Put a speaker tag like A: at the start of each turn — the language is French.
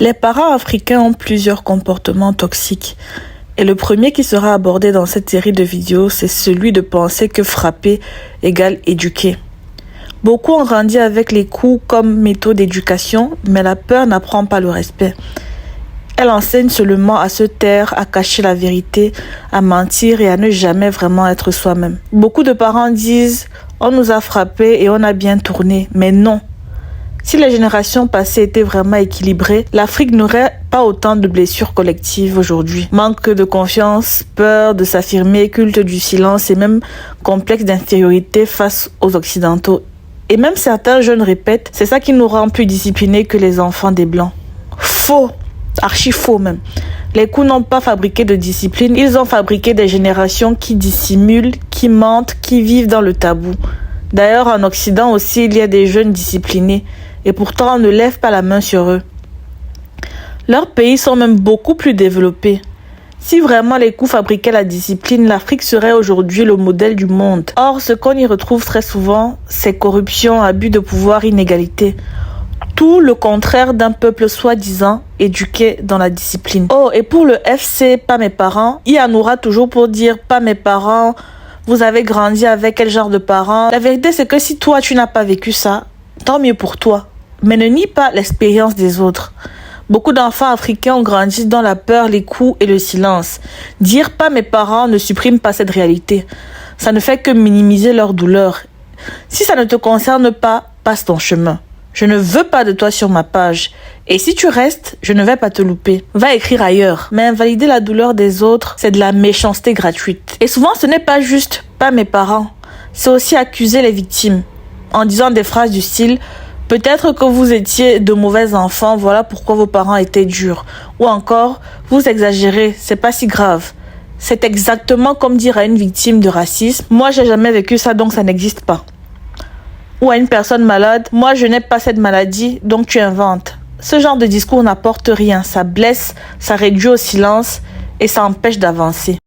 A: Les parents africains ont plusieurs comportements toxiques. Et le premier qui sera abordé dans cette série de vidéos, c'est celui de penser que frapper égale éduquer. Beaucoup ont grandi avec les coups comme méthode d'éducation, mais la peur n'apprend pas le respect. Elle enseigne seulement à se taire, à cacher la vérité, à mentir et à ne jamais vraiment être soi-même. Beaucoup de parents disent « on nous a frappés et on a bien tourné », mais non. Si les générations passées étaient vraiment équilibrées, l'Afrique n'aurait pas autant de blessures collectives aujourd'hui. Manque de confiance, peur de s'affirmer, culte du silence et même complexe d'infériorité face aux Occidentaux. Et même certains jeunes répètent, c'est ça qui nous rend plus disciplinés que les enfants des Blancs. Faux, archi faux même. Les coups n'ont pas fabriqué de discipline, ils ont fabriqué des générations qui dissimulent, qui mentent, qui vivent dans le tabou. D'ailleurs, en Occident aussi, il y a des jeunes disciplinés. Et pourtant, on ne lève pas la main sur eux. Leurs pays sont même beaucoup plus développés. Si vraiment les coups fabriquaient la discipline, l'Afrique serait aujourd'hui le modèle du monde. Or, ce qu'on y retrouve très souvent, c'est corruption, abus de pouvoir, inégalité. Tout le contraire d'un peuple soi-disant éduqué dans la discipline. Oh, et pour le FC, pas mes parents, il y en aura toujours pour dire pas mes parents, vous avez grandi avec quel genre de parents. La vérité, c'est que si toi, tu n'as pas vécu ça, tant mieux pour toi. Mais ne nie pas l'expérience des autres. Beaucoup d'enfants africains ont grandi dans la peur, les coups et le silence. Dire pas mes parents ne supprime pas cette réalité. Ça ne fait que minimiser leur douleur. Si ça ne te concerne pas, passe ton chemin. Je ne veux pas de toi sur ma page. Et si tu restes, je ne vais pas te louper. Va écrire ailleurs. Mais invalider la douleur des autres, c'est de la méchanceté gratuite. Et souvent, ce n'est pas juste pas mes parents. C'est aussi accuser les victimes. En disant des phrases du style « Peut-être que vous étiez de mauvais enfants, voilà pourquoi vos parents étaient durs. » Ou encore « Vous exagérez, c'est pas si grave. » C'est exactement comme dire à une victime de racisme « Moi, j'ai jamais vécu ça, donc ça n'existe pas. » Ou à une personne malade « Moi, je n'ai pas cette maladie, donc tu inventes. » Ce genre de discours n'apporte rien, ça blesse, ça réduit au silence et ça empêche d'avancer.